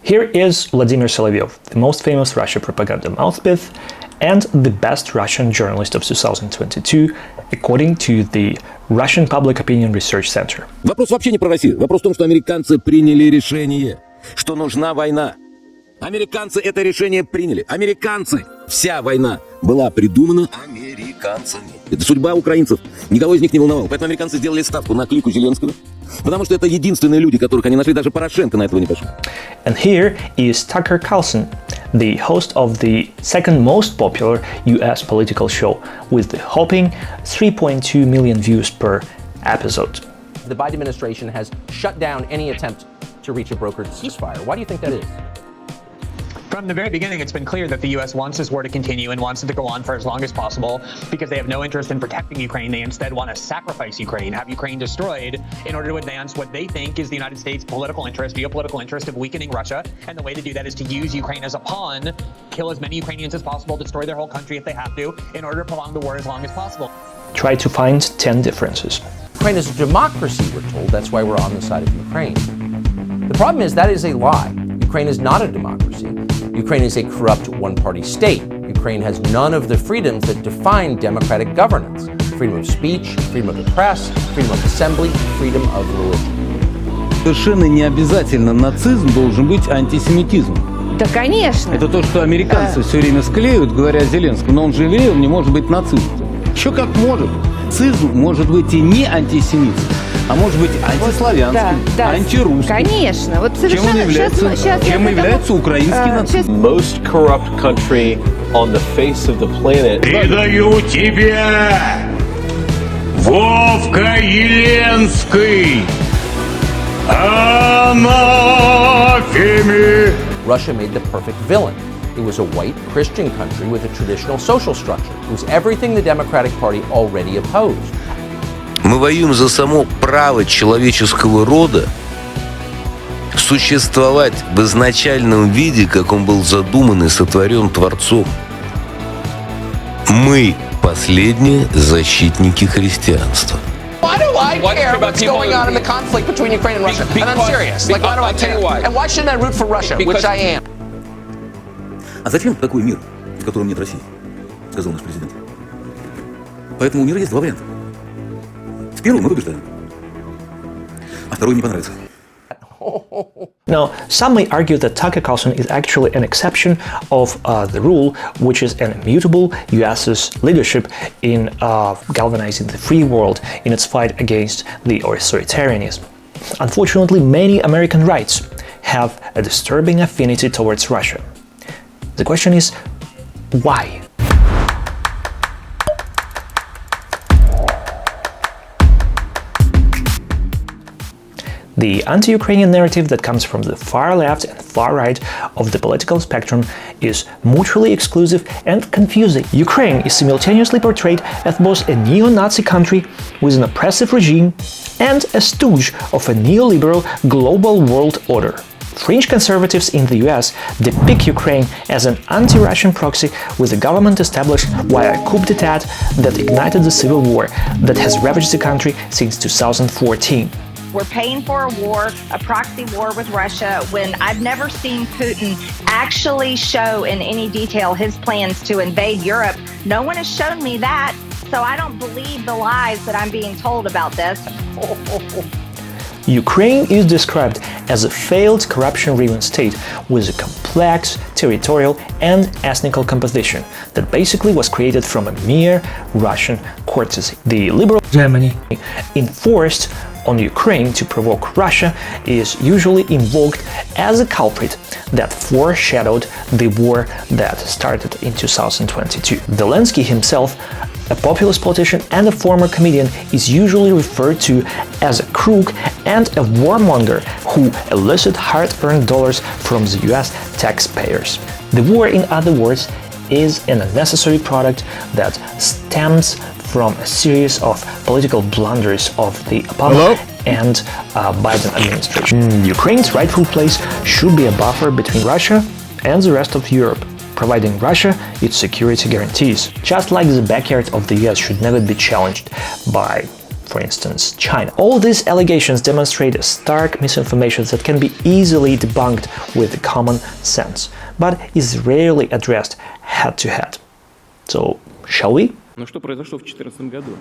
Here is Vladimir Solovyov, the most famous Russian propaganda mouthpiece and the best Russian journalist of 2022, according to the Russian Public Opinion Research Center. Вопрос вообще не про Россию. Вопрос в том, что американцы приняли решение, что нужна война. Американцы это решение приняли. Американцы. Вся война была придумана американцами. Это судьба украинцев. Никого из них не волновало. Поэтому американцы сделали ставку на клику Зеленского. Потому что это единственные люди, которых они нашли. Даже Порошенко на этого не пошел. And here is Tucker Carlson, the host of the second most popular US political show, with the whopping 3.2 million views per episode. The Biden administration has shut down any attempt to reach a brokered ceasefire. Why do you think that is? From the very beginning, it's been clear that the U.S. wants this war to continue and wants it to go on for as long as possible because they have no interest in protecting Ukraine. They instead want to sacrifice Ukraine, have Ukraine destroyed in order to advance what they think is the United States' political interest, geopolitical interest of weakening Russia. And the way to do that is to use Ukraine as a pawn, kill as many Ukrainians as possible, destroy their whole country if they have to, in order to prolong the war as long as possible. Try to find 10 differences. Ukraine is a democracy, we're told. That's why we're on the side of Ukraine. The problem is that is a lie. Ukraine is not a democracy. Ukraine is a corrupt one-party state. Ukraine has none of the freedoms that define democratic governance. Freedom of speech, freedom of the press, freedom of assembly, freedom of religion. Совершенно не обязательно нацизм должен быть антисемитизмом. Да, конечно. Это то, что американцы все время склеют, говоря Зеленскому, но он же еврей, он не может быть нацистом. Еще как может. Нацизм может быть и не антисемитским, а может быть антиславянским, антирусским. Конечно. Вот чем он является украинский нацизм? Most corrupt country on the face of the planet. Предаю тебя, Вовка Еленский, анафеме. Russia made the perfect villain. It was a white Christian country with a traditional social structure. It was everything the Democratic Party already opposed. Мы воюем за само право человеческого рода существовать в изначальном виде, как он был задуман и сотворен Творцом. Мы последние защитники христианства. Why do I care what's going on in the conflict between Ukraine and Russia? And I'm serious. Like, why do I care? And why shouldn't I root for Russia, which I am? А зачем такой мир, в котором нет России? Сказал наш президент. Поэтому у мира есть два варианта. В первом мы побеждаем, а второй не понравится. Now, some may argue that Tucker Carlson is actually an exception of the rule, which is an immutable US's leadership in galvanizing the free world in its fight against the authoritarianism. Unfortunately, many American rights have a disturbing affinity towards Russia. The question is, why? The anti-Ukrainian narrative that comes from the far left and far right of the political spectrum is mutually exclusive and confusing. Ukraine is simultaneously portrayed as both a neo-Nazi country with an oppressive regime and a stooge of a neoliberal global world order. Fringe conservatives in the US depict Ukraine as an anti-Russian proxy with a government established via a coup d'etat that ignited the civil war that has ravaged the country since 2014. We're paying for a war, a proxy war with Russia, when I've never seen Putin actually show in any detail his plans to invade Europe. No one has shown me that, so I don't believe the lies that I'm being told about this. Ukraine is described as a failed corruption-riven state with a complex territorial and ethnical composition that basically was created from a mere Russian courtesy. The liberal Germany enforced on Ukraine to provoke Russia is usually invoked as a culprit that foreshadowed the war that started in 2022. Zelensky himself, a populist politician and a former comedian, is usually referred to as a crook and a warmonger who elicit hard-earned dollars from the US taxpayers. The war, in other words, is an unnecessary product that stems from a series of political blunders of the Obama and Biden administration. Ukraine's rightful place should be a buffer between Russia and the rest of Europe, providing Russia its security guarantees. Just like the backyard of the US should never be challenged by for instance, China. All these allegations demonstrate a stark misinformation that can be easily debunked with common sense, but is rarely addressed head-to-head. So, shall we? Но что произошло в 2014 году?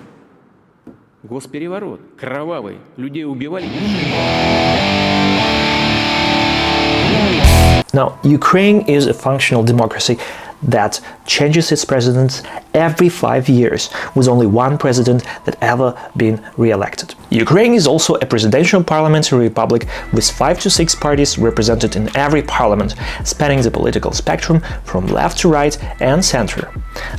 Госпереворот, кровавый, людей убивали. Now, Ukraine is a functional democracy that changes its presidents every 5 years, with only one president that ever been re-elected. Ukraine is also a presidential parliamentary republic with 5 to 6 parties represented in every parliament, spanning the political spectrum from left to right and center.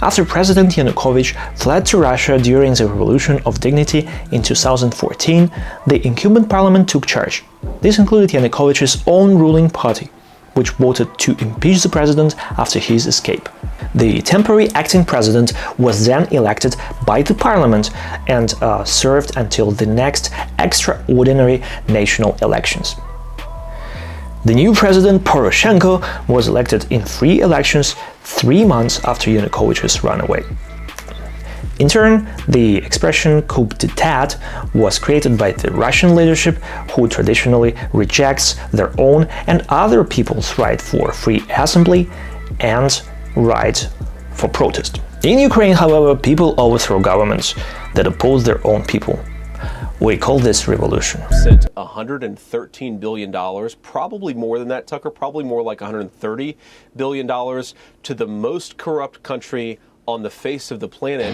After President Yanukovych fled to Russia during the Revolution of Dignity in 2014, the incumbent parliament took charge. This included Yanukovych's own ruling party, which voted to impeach the president after his escape. The temporary acting president was then elected by the parliament and served until the next extraordinary national elections. The new president, Poroshenko, was elected in free elections 3 months after Yanukovych's runaway. In turn, the expression coup d'etat was created by the Russian leadership, who traditionally rejects their own and other people's right for free assembly and right for protest. In Ukraine, however, people overthrow governments that oppose their own people. We call this revolution. Sent $113 billion, probably more than that, Tucker, probably more like $130 billion to the most corrupt country on the face of the planet.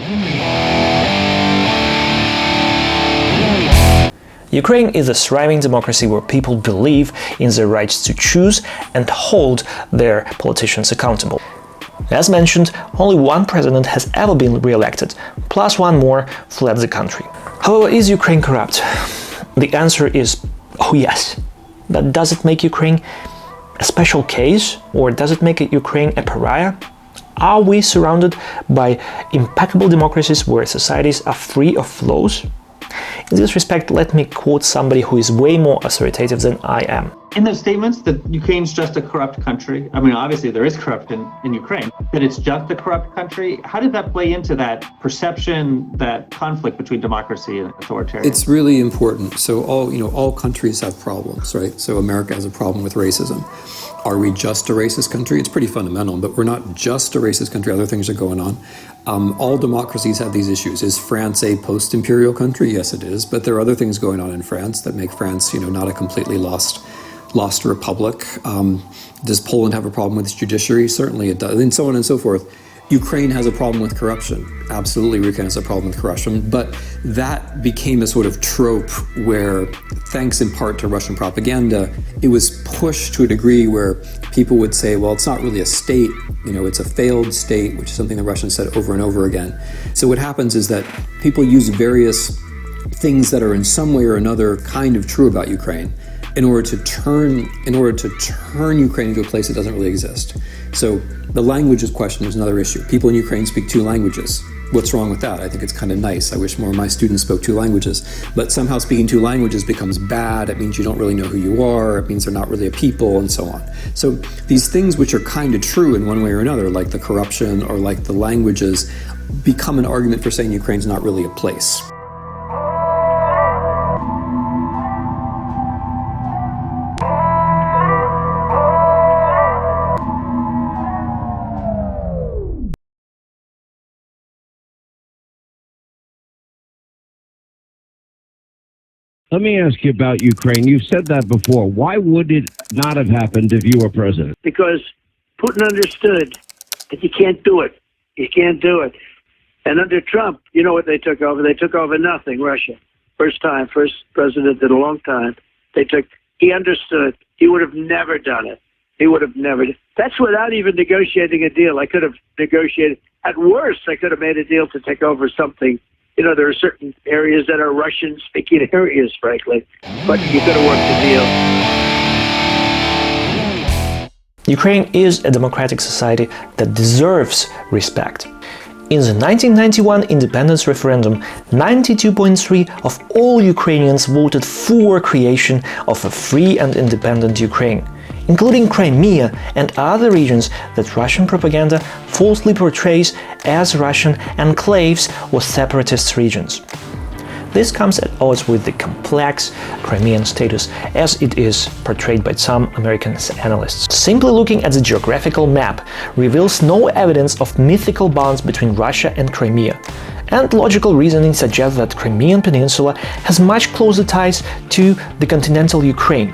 Ukraine is a thriving democracy where people believe in their rights to choose and hold their politicians accountable. As mentioned, only one president has ever been re-elected, plus one more fled the country. However, is Ukraine corrupt? The answer is, oh yes. But does it make Ukraine a special case, or does it make Ukraine a pariah? Are we surrounded by impeccable democracies where societies are free of flaws? In this respect, let me quote somebody who is way more authoritative than I am. In those statements that Ukraine's just a corrupt country, I mean, obviously there is corruption in Ukraine, that it's just a corrupt country, how did that play into that perception, that conflict between democracy and authoritarianism? It's really important. So all countries have problems, right? So America has a problem with racism. Are we just a racist country? It's pretty fundamental, but we're not just a racist country. Other things are going on. All democracies have these issues. Is France a post-imperial country? Yes, it is. But there are other things going on in France that make France, not a completely lost republic. Does Poland have a problem with its judiciary? Certainly it does, and so on and so forth. Ukraine has a problem with corruption. Absolutely, Ukraine has a problem with corruption. But that became a sort of trope where, thanks in part to Russian propaganda, it was pushed to a degree where people would say, well, it's not really a state, it's a failed state, which is something the Russians said over and over again. So what happens is that people use various things that are in some way or another kind of true about Ukraine in order to turn Ukraine into a place that doesn't really exist. So the language question is another issue. People in Ukraine speak 2 languages. What's wrong with that? I think it's kind of nice. I wish more of my students spoke 2 languages. But somehow speaking 2 languages becomes bad. It means you don't really know who you are. It means they're not really a people, and so on. So these things which are kind of true in one way or another, like the corruption or like the languages, become an argument for saying Ukraine's not really a place. Let me ask you about Ukraine. You've said that before. Why would it not have happened if you were president? Because Putin understood that you can't do it. You can't do it. And under Trump, you know what they took over? They took over nothing, Russia. First president in a long time. He understood. He would have never done it. He would have never. That's without even negotiating a deal. I could have negotiated. At worst, I could have made a deal to take over something. There are certain areas that are Russian-speaking areas, frankly, but you could have worked a deal. Ukraine is a democratic society that deserves respect. In the 1991 independence referendum, 92.3% of all Ukrainians voted for creation of a free and independent Ukraine, including Crimea and other regions that Russian propaganda falsely portrays as Russian enclaves or separatist regions. This comes at odds with the complex Crimean status as it is portrayed by some American analysts. Simply looking at the geographical map reveals no evidence of mythical bonds between Russia and Crimea, and logical reasoning suggests that Crimean Peninsula has much closer ties to the continental Ukraine.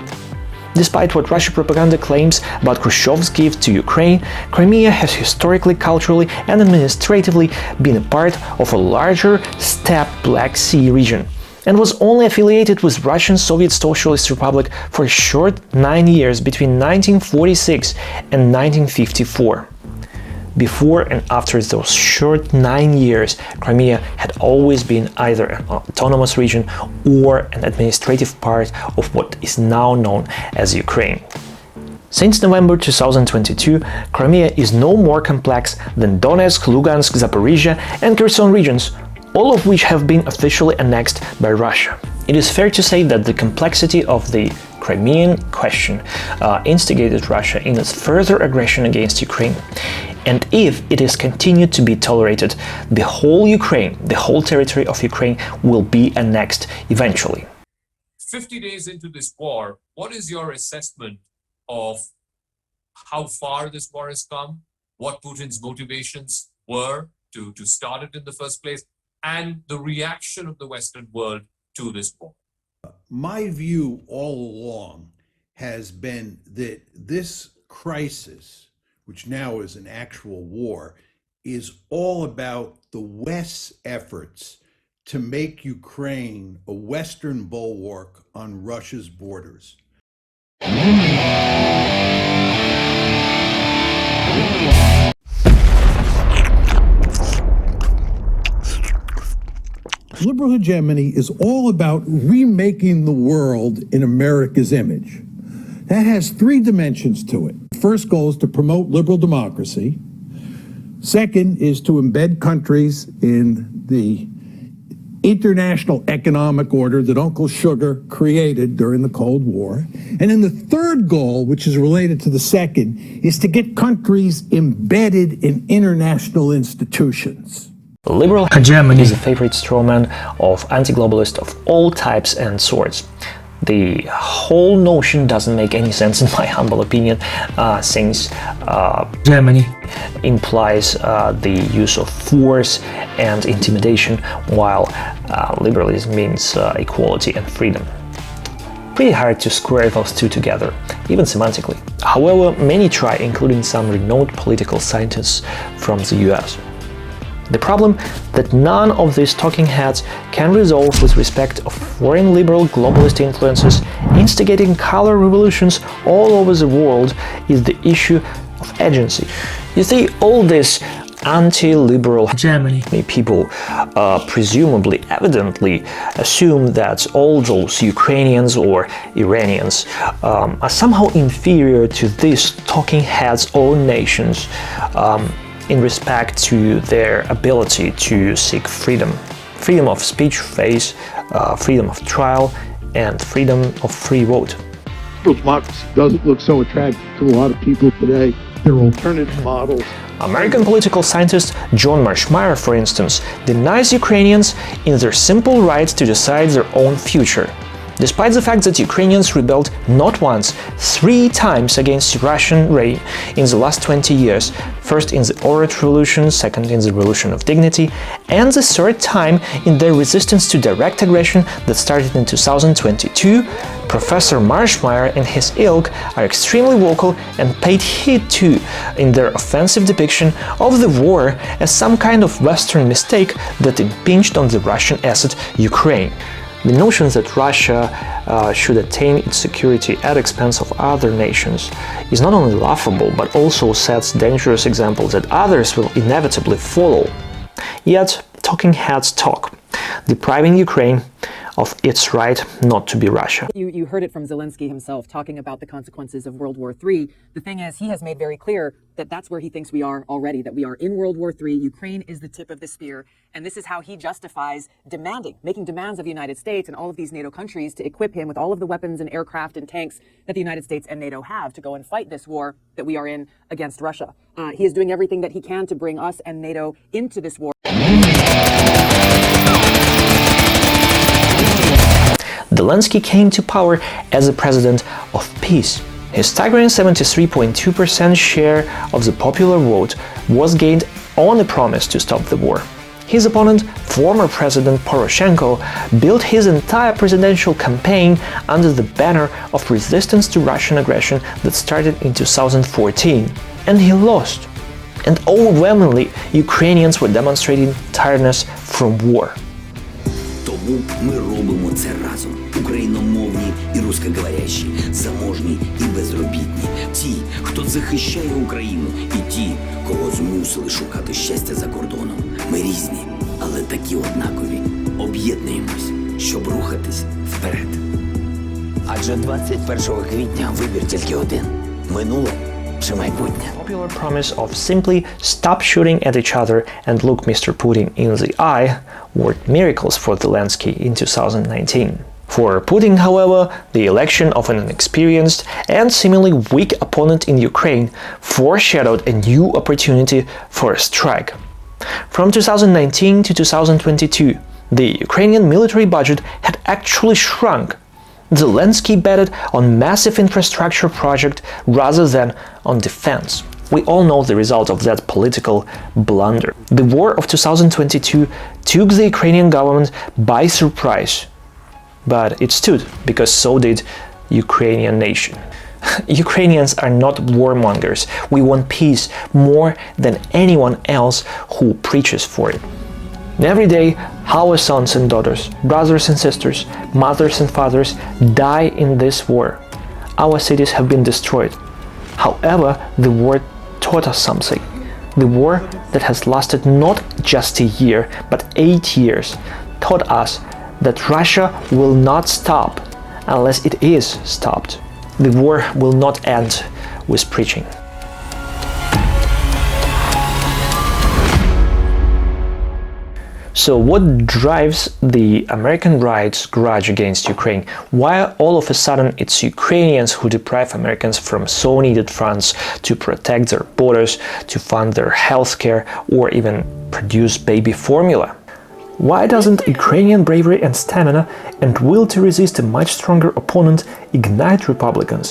Despite what Russian propaganda claims about Khrushchev's gift to Ukraine, Crimea has historically, culturally, and administratively been a part of a larger steppe Black Sea region, and was only affiliated with Russian Soviet Socialist Republic for a short 9 years between 1946 and 1954. Before and after those short 9 years, Crimea had always been either an autonomous region or an administrative part of what is now known as Ukraine. Since November 2022, Crimea is no more complex than Donetsk, Lugansk, Zaporizhia and Kherson regions, all of which have been officially annexed by Russia. It is fair to say that the complexity of the Crimean question instigated Russia in its further aggression against Ukraine. And if it is continued to be tolerated, the whole Ukraine, the whole territory of Ukraine will be annexed eventually. 50 days into this war, what is your assessment of how far this war has come, what Putin's motivations were to start it in the first place, and the reaction of the Western world to this war? My view all along has been that this crisis, which now is an actual war, is all about the West's efforts to make Ukraine a Western bulwark on Russia's borders. Liberal hegemony is all about remaking the world in America's image. That has three dimensions to it. First goal is to promote liberal democracy. Second is to embed countries in the international economic order that Uncle Sugar created during the Cold War. And then the third goal, which is related to the second, is to get countries embedded in international institutions. Liberal hegemony is a favorite strawman of anti-globalists of all types and sorts. The whole notion doesn't make any sense in my humble opinion, since hegemony implies the use of force and intimidation, while liberalism means equality and freedom. Pretty hard to square those two together, even semantically. However, many try, including some renowned political scientists from the US. The problem that none of these talking heads can resolve with respect of foreign liberal globalist influences instigating color revolutions all over the world is the issue of agency. You see, all this anti-liberal hegemony people presumably evidently assume that all those Ukrainians or Iranians are somehow inferior to these talking heads' own nations in respect to their ability to seek freedom. Freedom of speech, faith, freedom of trial, and freedom of free vote. Democracy doesn't look so attractive to a lot of people today. There are alternative models. American political scientist John Marshmeyer, for instance, denies Ukrainians in their simple right to decide their own future. Despite the fact that Ukrainians rebelled not once, 3 times against Russian reign in the last 20 years, first in the Orange Revolution, second in the Revolution of Dignity, and the third time in their resistance to direct aggression that started in 2022, Professor Marshmeyer and his ilk are extremely vocal and paid heed to in their offensive depiction of the war as some kind of Western mistake that impinged on the Russian asset Ukraine. The notion that Russia should attain its security at expense of other nations is not only laughable, but also sets dangerous examples that others will inevitably follow. Yet, talking heads talk, depriving Ukraine of its right not to be Russia. You heard it from Zelensky himself talking about the consequences of World War III. The thing is, he has made very clear that that's where he thinks we are already, that we are in World War III. Ukraine is the tip of the spear. And this is how he justifies making demands of the United States and all of these NATO countries to equip him with all of the weapons and aircraft and tanks that the United States and NATO have to go and fight this war that we are in against Russia. He is doing everything that he can to bring us and NATO into this war. Zelensky came to power as a president of peace. His staggering 73.2% share of the popular vote was gained on a promise to stop the war. His opponent, former President Poroshenko, built his entire presidential campaign under the banner of resistance to Russian aggression that started in 2014. And he lost. And overwhelmingly, Ukrainians were demonstrating tiredness from war. Тому ми робимо це разом. Україномовні і рускоговорящі, заможні і безробітні. Ті, хто захищає Україну, і ті, кого змусили шукати щастя за кордоном. Ми різні, але такі однакові. Об'єднуємось, щоб рухатись вперед. Адже 21 квітня вибір тільки один. Минуле чи майбутнє. Popular promise of simply stop shooting at each other and look Mr. Putin in the eye worked miracles for Zelensky in 2019. For Putin, however, the election of an inexperienced and seemingly weak opponent in Ukraine foreshadowed a new opportunity for a strike. From 2019 to 2022, the Ukrainian military budget had actually shrunk. Zelensky betted on massive infrastructure project rather than on defense. We all know the result of that political blunder. The war of 2022 took the Ukrainian government by surprise. But it stood, because so did Ukrainian nation. Ukrainians are not warmongers. We want peace more than anyone else who preaches for it. Every day, our sons and daughters, brothers and sisters, mothers and fathers die in this war. Our cities have been destroyed. However, the war taught us something. The war that has lasted not just a year, but 8 years, taught us that Russia will not stop unless it is stopped. The war will not end with preaching. So what drives the American right's grudge against Ukraine? Why all of a sudden it's Ukrainians who deprive Americans from so needed funds to protect their borders, to fund their healthcare, or even produce baby formula? Why doesn't Ukrainian bravery and stamina and will to resist a much stronger opponent ignite Republicans?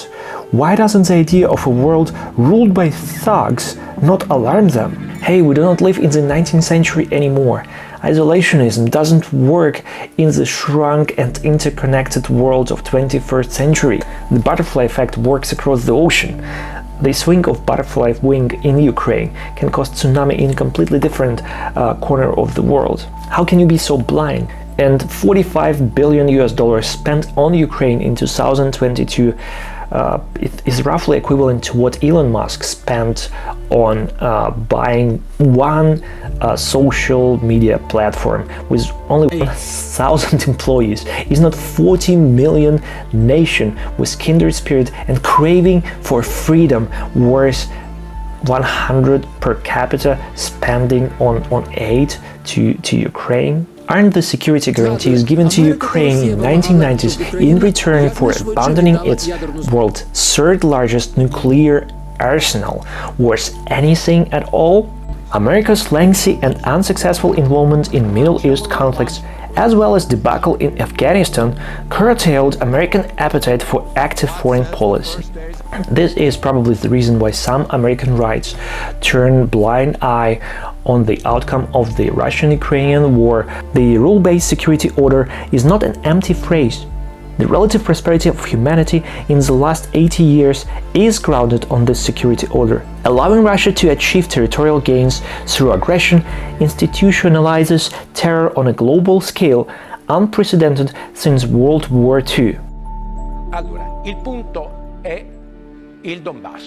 Why doesn't the idea of a world ruled by thugs not alarm them? Hey, we do not live in the 19th century anymore. Isolationism doesn't work in the shrunk and interconnected world of 21st century. The butterfly effect works across the ocean. The swing of butterfly wing in Ukraine can cause tsunami in a completely different corner of the world. How can you be so blind? And $45 billion spent on Ukraine in 2022 it is roughly equivalent to what Elon Musk spent on buying one social media platform with only 1,000 employees. Is not 40 million nation with kindred spirit and craving for freedom worth 100 per capita spending on aid to Ukraine? Aren't the security guarantees given to Ukraine in the 1990s in return for abandoning its world's third largest nuclear arsenal worth anything at all? America's lengthy and unsuccessful involvement in Middle East conflicts, as well as debacle in Afghanistan, curtailed American appetite for active foreign policy. This is probably the reason why some American rights turn blind eye on the outcome of the Russian-Ukrainian war. The rule-based security order is not an empty phrase. The relative prosperity of humanity in the last 80 years is grounded on this security order. Allowing Russia to achieve territorial gains through aggression institutionalizes terror on a global scale unprecedented since World War II. Allora, il punto è il Donbass.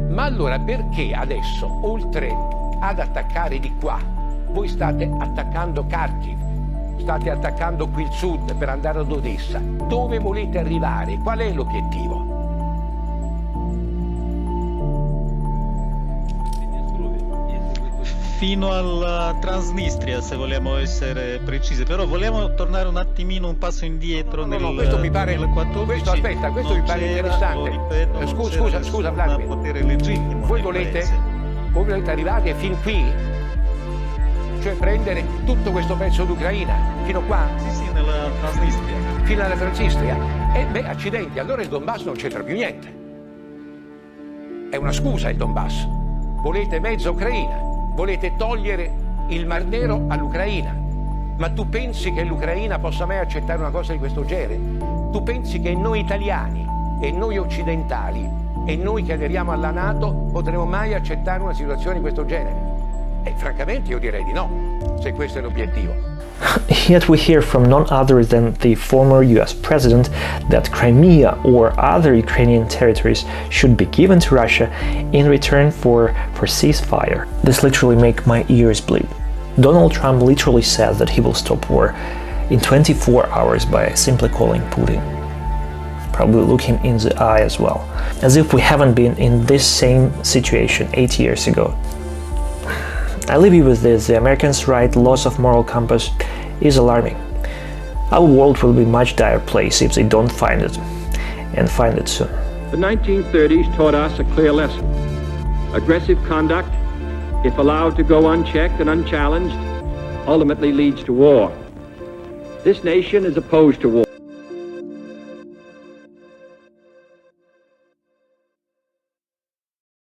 Ma allora perché adesso, oltre ad attaccare di qua, voi state attaccando Kharkiv, state attaccando qui il sud per andare ad Odessa? Dove volete arrivare? Qual è l'obiettivo? Fino alla Transnistria, se vogliamo essere precisi, però vogliamo tornare un attimino un passo indietro nel questo mi pare 2014. Questo aspetta, questo mi pare interessante. Scusa Vladimir. Potere legittimo. Voi volete arrivare fin qui? cioè prendere tutto questo pezzo d'Ucraina, fino qua? Sì, nella Transnistria. Fino alla Transnistria? Accidenti, allora il Donbass non c'entra più niente. È una scusa il Donbass. Volete mezza Ucraina, volete togliere il Mar Nero all'Ucraina. Ma tu pensi che l'Ucraina possa mai accettare una cosa di questo genere? Tu pensi che noi italiani e noi occidentali e noi che aderiamo alla NATO potremo mai accettare una situazione di questo genere? Francamente io direi di no, se questo è l'obiettivo. Yet we hear from none other than the former US president that Crimea or other Ukrainian territories should be given to Russia in return for ceasefire. This literally makes my ears bleed. Donald Trump literally says that he will stop war in 24 hours by simply calling Putin. Probably look him in the eye as well. As if we haven't been in this same situation 8 years ago. I leave you with this: the Americans' right loss of moral compass is alarming. Our world will be a much dire place if they don't find it, and find it soon. The 1930s taught us a clear lesson. Aggressive conduct, if allowed to go unchecked and unchallenged, ultimately leads to war. This nation is opposed to war.